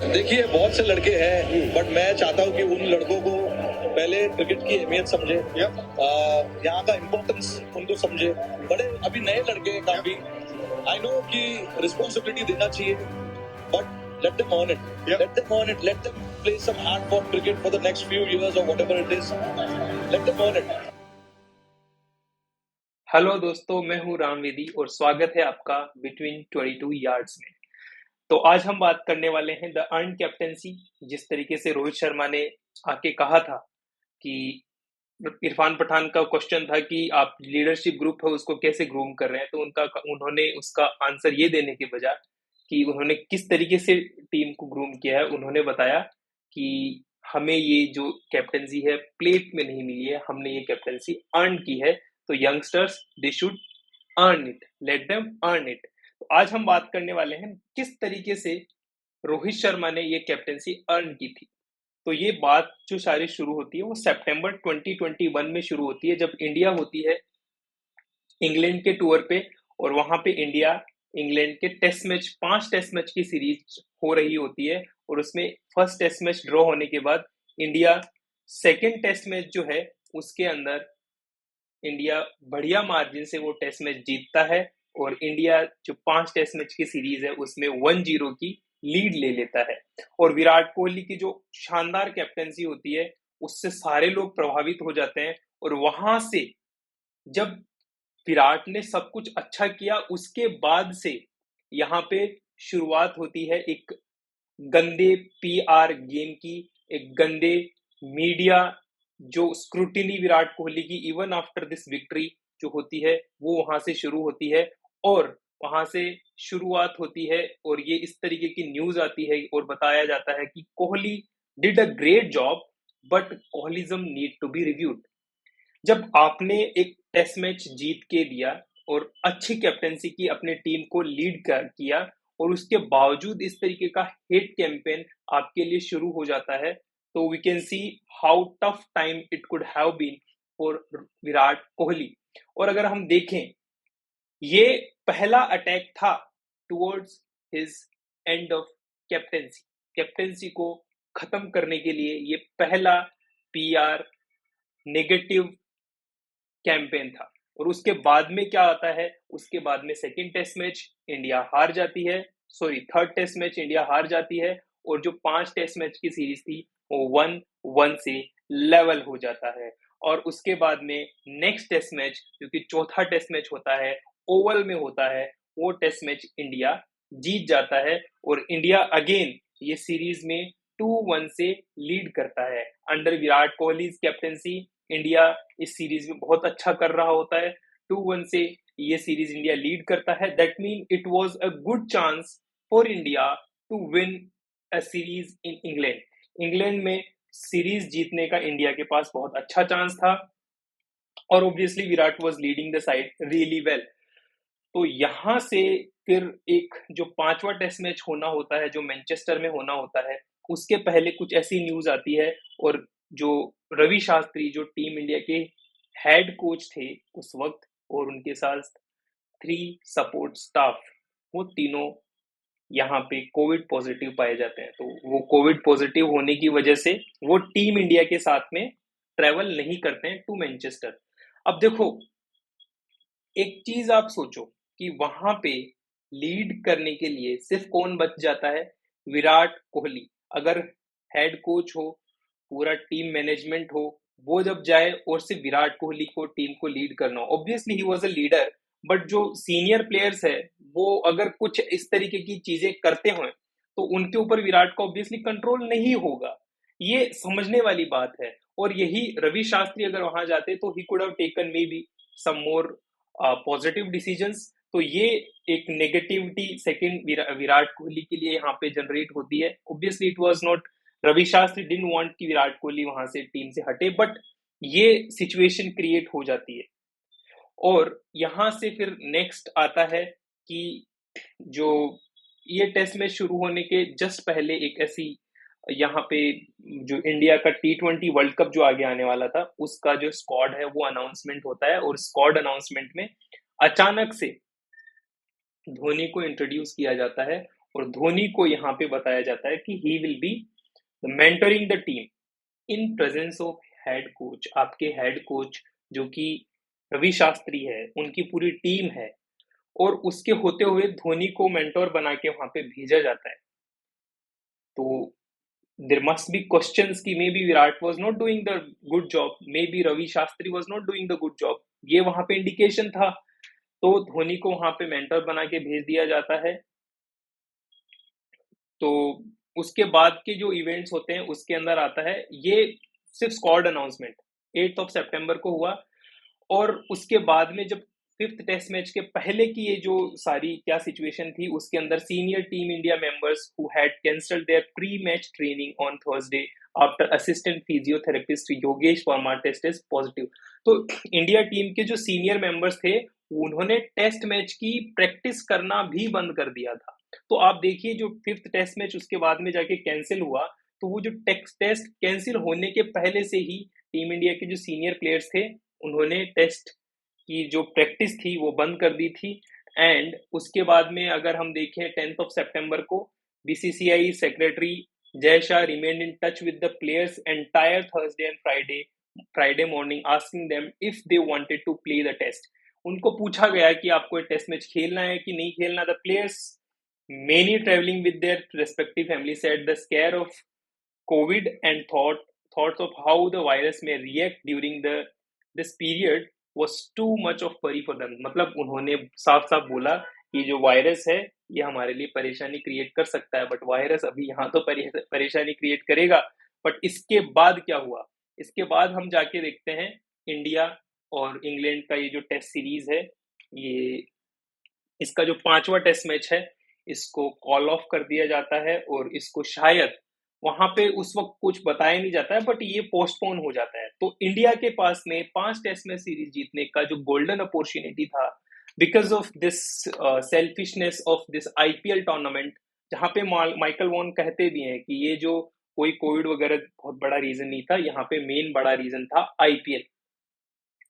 देखिए बहुत से लड़के हैं बट मैं चाहता हूँ कि उन लड़कों को पहले क्रिकेट की अहमियत समझे, यहाँ का इम्पोर्टेंस उनको समझे। बड़े अभी नए लड़के हैं काफी, आई नो कि रिस्पॉन्सिबिलिटी देना चाहिए but let them earn it, let them play some hard for cricket for the next few years और whatever it is, let them earn it. Hello दोस्तों, मैं हूं रामवेदी और स्वागत है आपका बिटवीन 22 यार्ड्स में। तो आज हम बात करने वाले हैं द अर्न कैप्टेंसी। जिस तरीके से रोहित शर्मा ने आके कहा था कि इरफान पठान का क्वेश्चन था कि आप लीडरशिप ग्रुप है उसको कैसे ग्रूम कर रहे हैं, तो उन्होंने उसका आंसर ये देने के बजाय कि उन्होंने किस तरीके से टीम को ग्रूम किया है, उन्होंने बताया कि हमें ये जो कैप्टेंसी है प्लेट में नहीं मिली है, हमने ये कैप्टेंसी अर्न की है। तो youngsters they should earn it, let them earn it. तो आज हम बात करने वाले हैं किस तरीके से रोहित शर्मा ने ये कैप्टेंसी अर्न की थी। तो ये बात जो सारी शुरू होती है वो सितंबर 2021 में शुरू होती है, जब इंडिया होती है इंग्लैंड के टूर पे। और वहां पे इंडिया इंग्लैंड के टेस्ट मैच 5 टेस्ट मैच की सीरीज हो रही होती है, और उसमें फर्स्ट टेस्ट मैच ड्रॉ होने के बाद इंडिया सेकेंड टेस्ट मैच जो है उसके अंदर इंडिया बढ़िया मार्जिन से वो टेस्ट मैच जीतता है, और इंडिया जो 5 टेस्ट मैच की सीरीज है उसमें 1-0 की लीड ले लेता है। और विराट कोहली की जो शानदार कैप्टेंसी होती है उससे सारे लोग प्रभावित हो जाते हैं। और वहां से जब विराट ने सब कुछ अच्छा किया उसके बाद से यहाँ पे शुरुआत होती है एक गंदे पीआर गेम की, एक गंदे मीडिया जो स्क्रूटिनी विराट कोहली की इवन आफ्टर दिस विक्ट्री जो होती है वो वहां से शुरू होती है। और वहां से शुरुआत होती है और ये इस तरीके की न्यूज आती है और बताया जाता है कि Kohli did a great job but Kohlism need to be reviewed. जब आपने एक टेस्ट मैच जीत के दिया और अच्छी कैप्टेंसी की, अपने टीम को लीड कर किया, और उसके बावजूद इस तरीके का हेट कैंपेन आपके लिए शुरू हो जाता है, तो we can see how tough time it could have been for Virat Kohli. और अगर हम देखें, ये पहला अटैक था towards his end of captaincy. Captaincy को खत्म करने के लिए ये पहला पीआर नेगेटिव कैंपेन था। और उसके बाद में क्या आता है, उसके बाद में सेकंड टेस्ट मैच इंडिया हार जाती है, sorry third test match India हार जाती है, और जो 5 टेस्ट मैच की सीरीज थी वो 1-1 से लेवल हो जाता है। और उसके बाद में नेक्स्ट टेस्ट मैच जो कि चौथा टेस्ट मैच होता है, ओवल में होता है, वो टेस्ट मैच इंडिया जीत जाता है, और इंडिया अगेन ये सीरीज में 2-1 से लीड करता है। Under Virat Kohli captaincy India इस सीरीज में बहुत अच्छा कर रहा होता है, 2-1 से ये सीरीज इंडिया लीड करता है। That mean it was a good chance for India to win a series in England. England में सीरीज जीतने का इंडिया के पास बहुत अच्छा चांस था, और obviously Virat was leading the side really well. तो यहाँ से फिर एक जो 5वां टेस्ट मैच होना होता है जो मैनचेस्टर में होना होता है, उसके पहले कुछ ऐसी न्यूज आती है, और जो रवि शास्त्री जो टीम इंडिया के हेड कोच थे उस वक्त, और उनके साथ 3 सपोर्ट स्टाफ, वो तीनों यहाँ पे कोविड पॉजिटिव पाए जाते हैं। तो वो कोविड पॉजिटिव होने की वजह से वो टीम इंडिया के साथ में ट्रेवल नहीं करते हैं टू मैनचेस्टर। अब देखो, एक चीज आप सोचो कि वहां पे लीड करने के लिए सिर्फ कौन बच जाता है, विराट कोहली। अगर हेड कोच हो, पूरा टीम मैनेजमेंट हो, वो जब जाए और सिर्फ विराट कोहली को टीम को लीड करना हो, obviously he was a leader, but जो सीनियर प्लेयर्स है वो अगर कुछ इस तरीके की चीजें करते हो तो उनके ऊपर विराट का ऑब्वियसली कंट्रोल नहीं होगा। ये समझने वाली बात है। और यही रवि शास्त्री अगर वहां जाते तो he could have taken maybe some more positive decisions. तो ये एक नेगेटिविटी सेकंड विराट कोहली के लिए यहाँ पे जनरेट होती है। Obviously it was not, Ravi Shastri didn't want कि विराट कोहली वहां से टीम से हटे, बट ये सिचुएशन क्रिएट हो जाती है। और यहाँ से फिर नेक्स्ट आता है कि जो ये टेस्ट मैच शुरू होने के जस्ट पहले एक ऐसी यहाँ पे जो इंडिया का T20 वर्ल्ड कप जो आगे आने वाला था उसका जो स्क्वाड है वो अनाउंसमेंट होता है, और स्क्वाड अनाउंसमेंट में अचानक से धोनी को इंट्रोड्यूस किया जाता है, और धोनी को यहाँ पे बताया जाता है कि he will be mentoring the team in presence of head coach. आपके हेड कोच जो कि रवि शास्त्री है, उनकी पूरी टीम है, और उसके होते हुए धोनी को मेंटोर बना के वहां पे भेजा जाता है। तो there must be questions कि maybe Virat was not doing the good job, maybe Ravi Shastri was not doing the good job, ये वहां पे इंडिकेशन था। तो धोनी को वहां पे मेंटर बना के भेज दिया जाता है। तो उसके बाद के जो इवेंट्स होते हैं उसके अंदर आता है, ये सिर्फ स्क्वाड अनाउंसमेंट 8 सितंबर को हुआ, और उसके बाद में जब 5th टेस्ट मैच के पहले की ये जो सारी क्या सिचुएशन थी, उसके अंदर senior team India members who had cancelled their pre match training on Thursday after assistant physiotherapist Yogesh Verma tested positive. तो इंडिया टीम के जो सीनियर मेंबर्स थे, उन्होंने टेस्ट मैच की प्रैक्टिस करना भी बंद कर दिया था। तो आप देखिए, जो 5th टेस्ट मैच उसके बाद में जाके कैंसिल हुआ, तो वो जो टेस्ट कैंसिल होने के पहले से ही टीम इंडिया के जो सीनियर प्लेयर्स थे, उन्होंने टेस्ट की जो प्रैक्टिस थी वो बंद कर दी थी। एंड उसके बाद में अगर हम देखें 10 सितंबर को BCCI secretary Jay Shah remained in touch with the players entire Thursday and Friday morning asking them if they wanted to play the test. उनको पूछा गया कि आपको टेस्ट मैच खेलना है कि नहीं खेलना। The players many traveling with their respective families said the scare of COVID and thoughts of how the virus may react during this period was too much of worry for them। मतलब उन्होंने साफ साफ बोला कि जो virus है ये हमारे लिए परेशानी क्रिएट कर सकता है, बट वायरस अभी यहाँ तो परेशानी क्रिएट करेगा, बट इसके बाद क्या हुआ, इसके बाद हम जाके देखते हैं इंडिया और इंग्लैंड का ये जो टेस्ट सीरीज है, ये इसका जो 5वां टेस्ट मैच है, इसको कॉल ऑफ कर दिया जाता है, और इसको शायद वहां पे उस वक्त कुछ बताया नहीं जाता है, बट ये पोस्टपोन हो जाता है। तो इंडिया के पास में 5 टेस्ट मैच सीरीज जीतने का जो गोल्डन अपॉर्चुनिटी था, because of this selfishness of this IPL tournament, जहां पे माइकल वॉन कहते भी हैं कि ये जो कोई कोविड वगैरह बहुत बड़ा रीजन नहीं था, यहाँ पे मेन बड़ा रीजन था आईपीएल।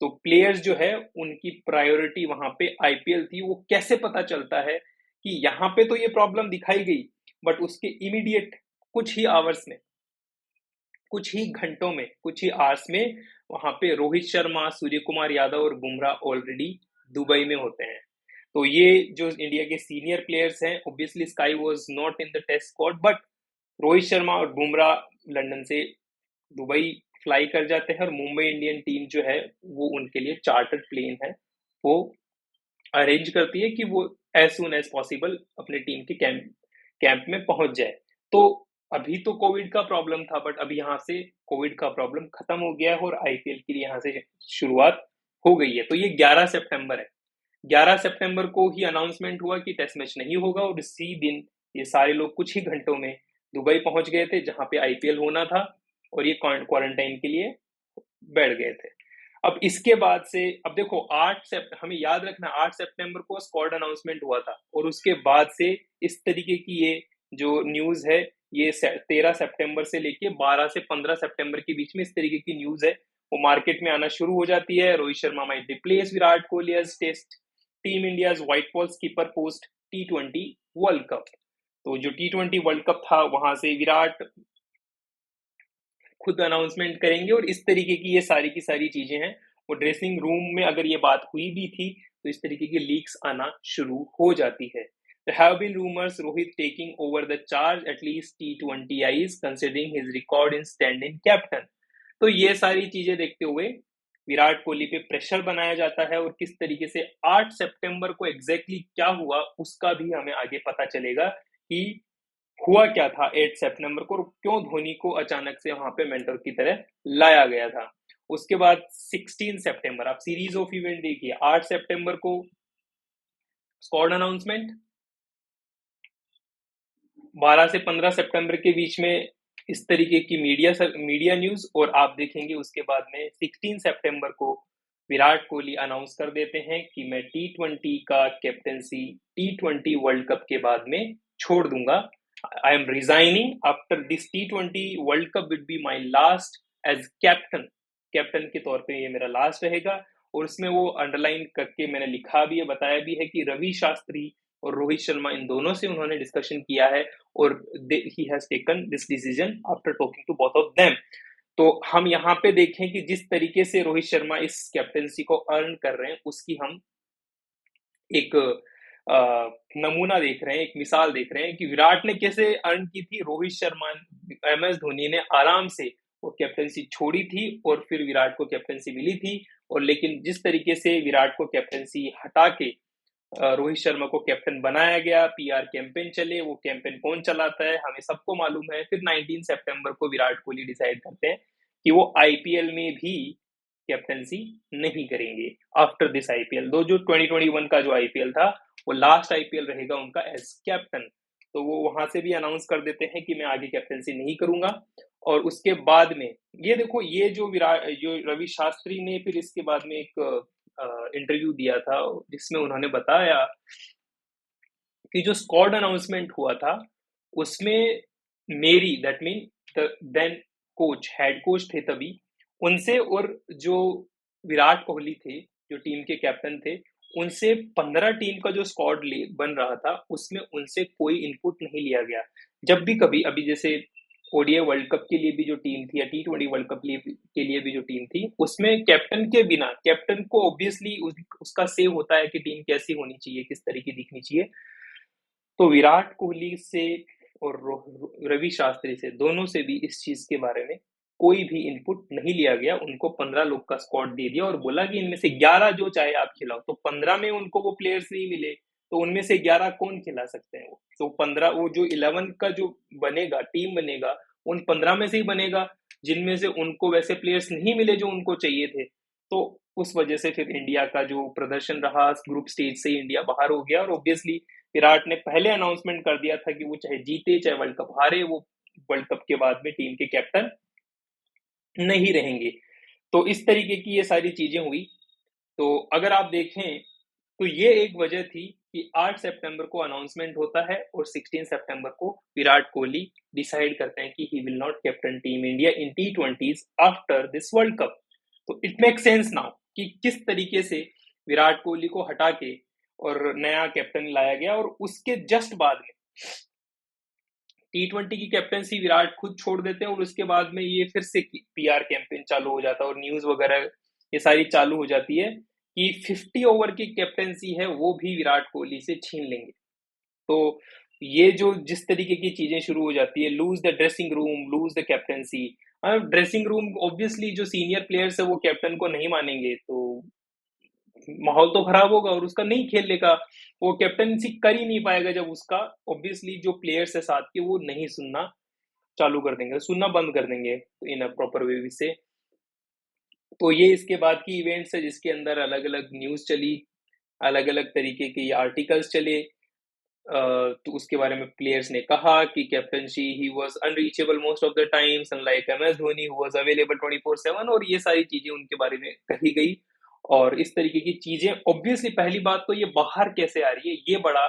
तो प्लेयर्स जो है उनकी प्रायोरिटी वहां पे आईपीएल थी। वो कैसे पता चलता है कि यहाँ पे तो ये प्रॉब्लम दिखाई गई, बट उसके इमीडिएट कुछ ही आवर्स में, कुछ ही घंटों में, कुछ ही आवर्स में वहां पे रोहित शर्मा, सूर्य कुमार यादव और बुमराह ऑलरेडी दुबई में होते हैं। तो ये जो इंडिया के सीनियर प्लेयर्स हैं, obviously Sky was not in the test squad, but Rohit Sharma और बुमराह लंदन से दुबई फ्लाई कर जाते हैं, और मुंबई इंडियन टीम जो है वो उनके लिए चार्टर्ड प्लेन है, वो अरेंज करती है कि वो एज सुन एज पॉसिबल अपने टीम के कैंप में पहुंच जाए। तो अभी तो कोविड का प्रॉब्लम था, बट अभी यहाँ से कोविड का प्रॉब्लम खत्म हो गया है और आईपीएल के लिए यहाँ से शुरुआत हो गई है। तो ये 11 सितंबर है। 11 सितंबर को ही अनाउंसमेंट हुआ कि टेस्ट मैच नहीं होगा, और इसी दिन ये सारे लोग कुछ ही घंटों में दुबई पहुंच गए थे, जहां पे आईपीएल होना था, और ये क्वारंटाइन के लिए बैठ गए थे। अब इसके बाद से, अब देखो, हमें याद रखना 8 सितंबर को स्क्वाड अनाउंसमेंट हुआ था, और उसके बाद से इस तरीके की ये जो न्यूज है, ये 13 सितंबर से लेके 12 से 15 सितंबर के बीच में इस तरीके की न्यूज है, वो मार्केट में आना शुरू हो जाती है। Rohit Sharma might replace Virat Kohli as test team India's white ball skipper post T20 world cup. तो जो T20 वर्ल्ड कप था, वहां से विराट खुद अनाउंसमेंट करेंगे, और इस तरीके की ये सारी की सारी चीजें हैं। वो ड्रेसिंग रूम में अगर ये बात हुई भी थी, तो इस तरीके की लीक्स आना शुरू हो जाती है। There have been rumors Rohit taking over the charge at least T20 eyes considering his record in stand-in captain। तो ये सारी चीजें देखते हुए विराट कोहली पे प्रेशर बनाया जाता है, और किस तरीके से 8 सितंबर को एग्जैक्टली क्या हुआ उसका भी हमें आगे पता चलेगा कि हुआ क्या था 8 सितंबर को, और क्यों धोनी को अचानक से वहां पे मेंटर की तरह लाया गया था। उसके बाद 16 सितंबर, आप सीरीज ऑफ इवेंट देखिए। 8 सितंबर को स्क्वाड अनाउंसमेंट, 12 से 15 सितंबर के बीच में इस तरीके की मीडिया न्यूज, और आप देखेंगे उसके बाद में 16 सितंबर को विराट कोहली अनाउंस कर देते हैं कि मैं T20 का कैप्टेंसी T20 वर्ल्ड कप के बाद में छोड़ दूंगा। I am resigning after this T20 world cup will be my last as captain के तौर पे ये मेरा लास्ट रहेगा। और उसमें वो अंडरलाइन करके मैंने लिखा भी है, बताया भी है कि रवि शास्त्री और रोहित शर्मा, इन दोनों से उन्होंने डिस्कशन किया है और he has taken this decision after talking to both of them. तो हम यहाँ पे देखें कि जिस तरीके से रोहित शर्मा इस कैप्टेंसी को अर्न कर रहे हैं, उसकी हम एक नमूना देख रहे हैं, एक मिसाल देख रहे हैं कि विराट ने कैसे अर्न की थी। रोहित शर्मा, MS धोनी ने आराम से वो कैप्टेंसी छोड़ी थी और फिर विराट को कैप्टेंसी मिली थी। और लेकिन जिस तरीके से विराट को कैप्टेंसी हटा के रोहित शर्मा को कैप्टन बनाया गया, PR कैंपेन चले, वो कैंपेन कौन चलाता है हमें सबको मालूम है। फिर 19 सितंबर को विराट कोहली डिसाइड करते हैं कि वो IPL में भी कैप्टेंसी नहीं करेंगे आफ्टर दिस IPL। दो जो 2021 का जो IPL था वो लास्ट IPL रहेगा उनका एज कैप्टन, तो वो वहां से भी अनाउंस कर देते हैं कि मैं आगे कैप्टेंसी नहीं करूंगा। और उसके बाद में ये देखो, ये जो रवि शास्त्री ने फिर इसके बाद में एक इंटरव्यू दिया था जिसमें उन्होंने बताया कि जो स्क्वाड अनाउंसमेंट हुआ था उसमें मेरी, that mean the then coach, head coach थे तभी, उनसे और जो विराट कोहली थे जो टीम के कैप्टन थे, उनसे 15 टीम का जो स्क्वाड बन रहा था उसमें उनसे कोई इनपुट नहीं लिया गया। जब भी कभी, अभी जैसे ODI वर्ल्ड कप के लिए भी जो टीम थी या T20 वर्ल्ड कप के लिए भी जो टीम थी, उसमें कैप्टन के बिना, कैप्टन को ऑब्वियसली उसका से होता है कि टीम कैसी होनी चाहिए, किस तरह की दिखनी चाहिए। तो विराट कोहली से और रवि शास्त्री से, दोनों से भी इस चीज के बारे में कोई भी इनपुट नहीं लिया गया। उनको 15 लोग का स्क्वाड दे दिया और बोला कि इनमें से 11 जो चाहे आप खिलाओ। तो 15 में उनको वो प्लेयर्स नहीं मिले तो उनमें से 11 कौन खिला सकते हैं? वो तो 15, वो जो 11 का जो बनेगा, टीम बनेगा, उन 15 में से ही बनेगा जिनमें से उनको वैसे प्लेयर्स नहीं मिले जो उनको चाहिए थे। तो उस वजह से फिर इंडिया का जो प्रदर्शन रहा, ग्रुप स्टेज से इंडिया बाहर हो गया। और ऑब्वियसली विराट ने पहले अनाउंसमेंट कर दिया था कि वो चाहे जीते चाहे वर्ल्ड कप हारे, वो वर्ल्ड कप के बाद में टीम के कैप्टन नहीं रहेंगे। तो इस तरीके की ये सारी चीजें हुई। तो अगर आप देखें तो ये एक वजह थी कि 8 सितंबर को अनाउंसमेंट होता है और 16 सितंबर को विराट कोहली डिसाइड करते हैं कि he will not captain team India in T20s after this world cup. तो इट मेक सेंस नाउ कि किस तरीके से विराट कोहली को हटा के और नया कैप्टन लाया गया। और उसके जस्ट बाद में T20 की कैप्टनसी विराट खुद छोड़ देते हैं और उसके बाद में ये फिर से PR कैंपेन चालू हो जाता है और न्यूज वगैरह ये सारी चालू हो जाती है कि 50 ओवर की कैप्टनसी है वो भी विराट कोहली से छीन लेंगे। तो ये जो जिस तरीके की चीजें शुरू हो जाती है, lose the dressing room, lose the captaincy. Dressing room obviously जो सीनियर प्लेयर्स है वो कैप्टन को नहीं मानेंगे तो माहौल तो खराब होगा और उसका नहीं खेलने का, वो कैप्टनसी कर ही नहीं पाएगा जब उसका ऑब्वियसली जो प्लेयर्स है साथ के वो नहीं सुनना चालू कर देंगे, सुनना बंद कर देंगे इन अ प्रॉपर वे से। तो ये इसके बाद की इवेंट्स है जिसके अंदर अलग अलग न्यूज चली, अलग अलग तरीके के आर्टिकल्स चले। तो उसके बारे में प्लेयर्स ने कहा कि captaincy he was unreachable most of the times unlike MS Dhoni who was available 24/7, और ये सारी चीजें उनके बारे में कही गई। और इस तरीके की चीजें, ऑब्वियसली पहली बात तो ये बाहर कैसे आ रही है, ये बड़ा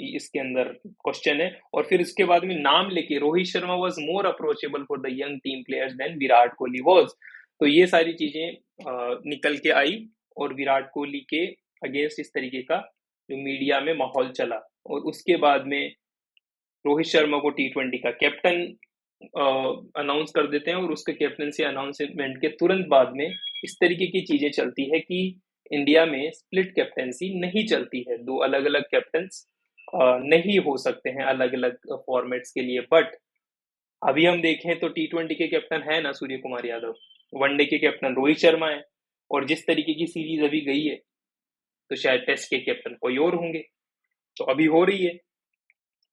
इसके अंदर क्वेश्चन है। और फिर इसके बाद में नाम लेके Rohit Sharma was more approachable for the young team players than Virat Kohli was. तो ये सारी चीजें निकल के आई और विराट कोहली के अगेंस्ट इस तरीके का जो मीडिया में माहौल चला। और उसके बाद में रोहित शर्मा को T20 का कैप्टन अनाउंस कर देते हैं और उसके कैप्टनसी अनाउंसमेंट के तुरंत बाद में इस तरीके की चीजें चलती है कि इंडिया में स्प्लिट कैप्टनसी नहीं चलती है, दो अलग अलग कैप्टन्स नहीं हो सकते हैं अलग अलग फॉर्मेट्स के लिए। बट अभी हम देखें तो T20 के कैप्टन है ना सूर्य कुमार यादव, वनडे के कैप्टन रोहित शर्मा है, और जिस तरीके की सीरीज अभी गई है तो शायद टेस्ट के कैप्टन कोई और होंगे। तो अभी हो रही है,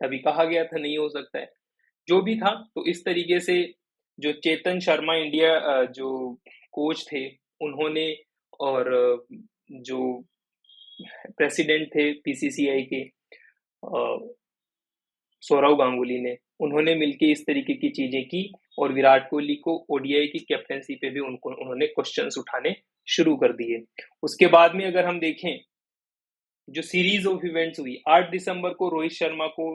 अभी कहा गया था नहीं हो सकता है, जो भी था। तो इस तरीके से जो चेतन शर्मा इंडिया जो कोच थे उन्होंने, और जो प्रेसिडेंट थे PCCI के सौरव गांगुली ने, उन्होंने मिलके इस तरीके की चीजें की और विराट कोहली को ODI की कैप्टनसी पे भी उन्होंने क्वेश्चंस उठाने शुरू कर दिए। उसके बाद में अगर हम देखें जो सीरीज ऑफ इवेंट्स हुई, 8 दिसंबर को रोहित शर्मा को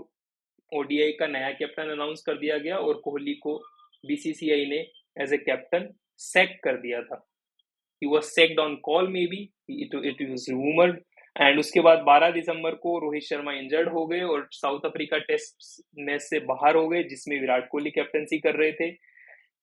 ODI का नया कैप्टन अनाउंस कर दिया गया और कोहली को BCCI ने एज ए कैप्टन सैक कर दिया था। He was sacked on call maybe, it was rumored, and उसके बाद 12 दिसंबर को रोहित शर्मा इंजर्ड हो गए और साउथ अफ्रीका टेस्ट मैच से बाहर हो गए, जिसमें विराट कोहली कैप्टनसी कर रहे थे।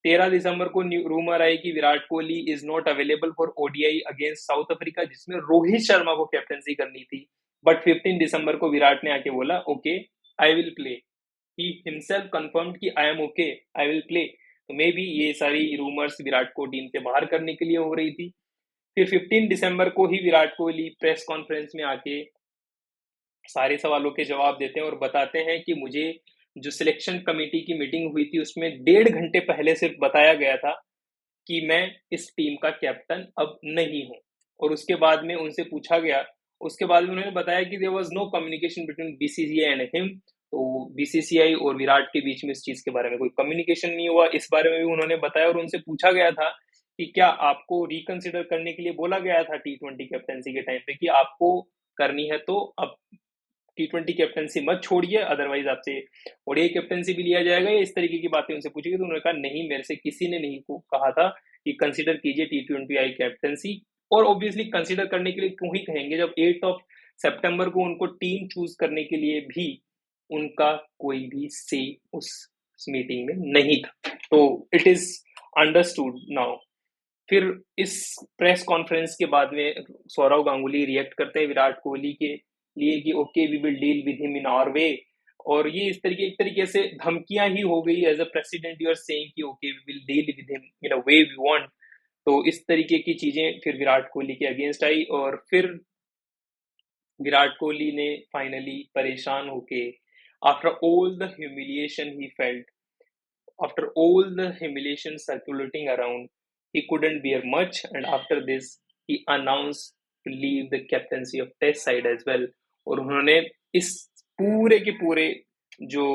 13 दिसंबर को रूमर आई कि Virat Kohli is not available for ODI against south Africa, जिसमें रोहित शर्मा को कैप्टनसी करनी थी। बट 15 दिसंबर को विराट ने आके बोला okay I will play, he himself confirmed कि I am okay, I will play. तो मे बी ये सारी रूमर्स विराट को टीम से बाहर करने के लिए हो रही थी। फिर 15 दिसंबर को ही विराट कोहली प्रेस कॉन्फ्रेंस में आके सारे सवालों के जवाब देते हैं और बताते हैं कि मुझे जो सिलेक्शन कमेटी की मीटिंग हुई थी उसमें 1.5 घंटे पहले सिर्फ बताया गया था कि मैं इस टीम का कैप्टन अब नहीं हूं। और उसके बाद में उनसे पूछा गया, उसके बाद में उन्होंने बताया कि there was no communication between BCCI and him. तो बीसीसीआई और विराट के बीच में इस चीज के बारे में कोई कम्युनिकेशन नहीं हुआ, इस बारे में भी उन्होंने बताया। और उनसे पूछा गया था कि क्या आपको रिकंसिडर करने के लिए बोला गया था T20 कैप्टनसी के टाइम पे, कि आपको करनी है तो अब T20 कैप्टनसी मत छोड़िए, अदरवाइज आपसे ओडीआई कैप्टनसी भी लिया जाएगा, या इस तरीके की बातें उनसे पूछी गई। तो उन्होंने कहा नहीं, मेरे से किसी ने नहीं कहा था कि कंसीडर कीजिए T20 कैप्टनसी। और ऑब्वियसली कंसीडर करने के लिए क्यों ही कहेंगे जब 8 सितंबर को उनको टीम चूज करने के लिए भी उनका कोई भी से उस मीटिंग में नहीं था। तो इट इज अंडरस्टूड नाउ। फिर इस प्रेस कॉन्फ्रेंस के बाद में सौरव गांगुली रिएक्ट करते हैं विराट कोहली के लिए कि okay we will deal with him in our way. और ये इस तरीके एक तरीके से धमकियां ही हो गई, as a president you are saying कि okay we will deal with him in a way we want. तो इस तरीके की चीजें फिर विराट कोहली के अगेंस्ट आई। और फिर विराट कोहली ने फाइनली परेशान होके, after all the humiliation he felt, after all the humiliation circulating around, he couldn't bear much, and after this, he announced to leave the captaincy of Test side as well. और उन्होंने इस पूरे के पूरे जो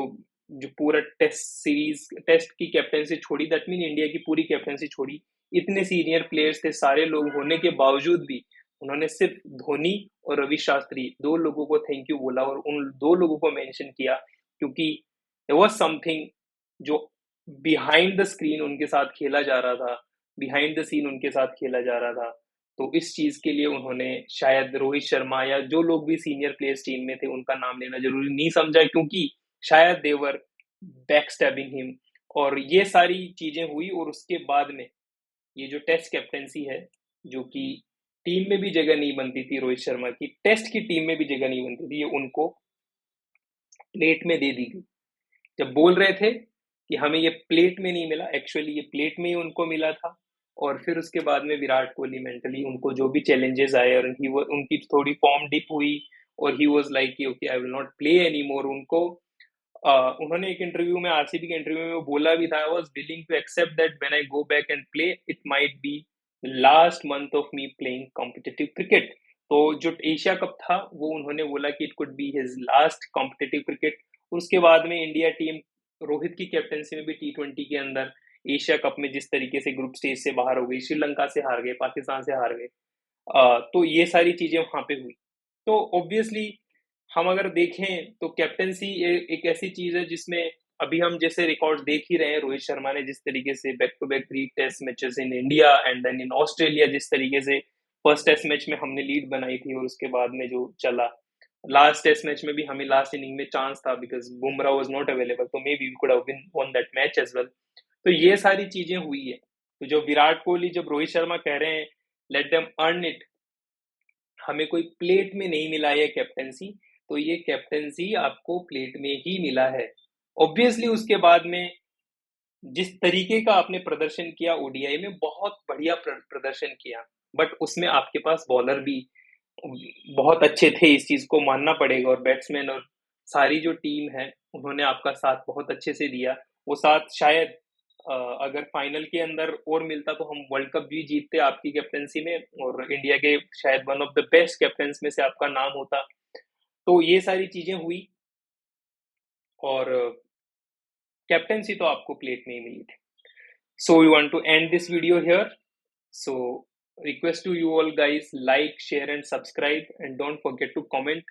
जो पूरा टेस्ट सीरीज, टेस्ट की कैप्टनसी छोड़ी, दैट मीन इंडिया की पूरी कैप्टनसी छोड़ी। इतने सीनियर प्लेयर्स थे, सारे लोग होने के बावजूद भी उन्होंने सिर्फ धोनी और रवि शास्त्री 2 लोगों को थैंक यू बोला और उन 2 लोगों को मेंशन किया, क्योंकि there was something जो बिहाइंड द स्क्रीन उनके साथ खेला जा रहा था, बिहाइंड द सीन उनके साथ खेला जा रहा था। तो इस चीज के लिए उन्होंने शायद रोहित शर्मा या जो लोग भी सीनियर प्लेयर्स टीम में थे उनका नाम लेना जरूरी नहीं समझा, क्योंकि शायद देवर बैक स्टैबिंग हिम। और ये सारी चीजें हुई। और उसके बाद में ये जो टेस्ट कैप्टनसी है, जो कि टीम में भी जगह नहीं बनती थी रोहित शर्मा की, टेस्ट की टीम में भी जगह नहीं बनती थी, ये उनको प्लेट में दे दी गई। जब बोल रहे थे कि हमें ये प्लेट में नहीं मिला, एक्चुअली ये प्लेट में ही उनको मिला था। और फिर उसके बाद में विराट कोहली मेंटली, उनको जो भी चैलेंजेस आए और उनकी थोड़ी फॉर्म डिप हुई और ही वाज लाइक कि okay I will not play any more. उनको उन्होंने एक इंटरव्यू में, आरसीबी के इंटरव्यू में बोला भी था, I was willing to accept that when I go back and play it might be last month of me playing competitive cricket. तो जो एशिया कप था वो उन्होंने बोला कि it could be his last competitive cricket. उसके बाद में इंडिया टीम रोहित की कैप्टनसी में भी T20 के अंदर एशिया कप में जिस तरीके से ग्रुप स्टेज से बाहर हो गई, श्रीलंका से हार गए, पाकिस्तान से हार गए, तो ये सारी चीजें वहां पे हुई। तो ऑब्वियसली हम अगर देखें तो कैप्टनसी एक ऐसी चीज है जिसमें अभी हम जैसे रिकॉर्ड देख ही रहे हैं, रोहित शर्मा ने जिस तरीके से back to back 3 test matches in India and then in Australia, जिस तरीके से फर्स्ट टेस्ट मैच में हमने लीड बनाई थी और उसके बाद में जो चला, लास्ट टेस्ट मैच में भी हमें लास्ट इनिंग में चांस था because Bumrah was not available, तो maybe we could have won that match as well. तो ये सारी चीजें हुई है। तो जो विराट कोहली, जब रोहित शर्मा कह रहे हैं लेट देम अर्न इट, हमें कोई प्लेट में नहीं मिला है कैप्टनसी, तो ये कैप्टनसी आपको प्लेट में ही मिला है। ऑब्वियसली उसके बाद में जिस तरीके का आपने प्रदर्शन किया ओडीआई में, बहुत बढ़िया प्रदर्शन किया, बट उसमें आपके पास बॉलर भी बहुत अच्छे थे, इस चीज को मानना पड़ेगा। और बैट्समैन और सारी जो टीम है उन्होंने आपका साथ बहुत अच्छे से दिया। वो साथ शायद अगर फाइनल के अंदर और मिलता तो हम वर्ल्ड कप भी जीतते आपकी कैप्टनसी में, और इंडिया के शायद one of the best captains में से आपका नाम होता। तो ये सारी चीजें हुई और कैप्टनसी तो आपको प्लेट में ही मिली थी। So we want to end this video here. So request to you all guys, like, share and subscribe, and don't forget to comment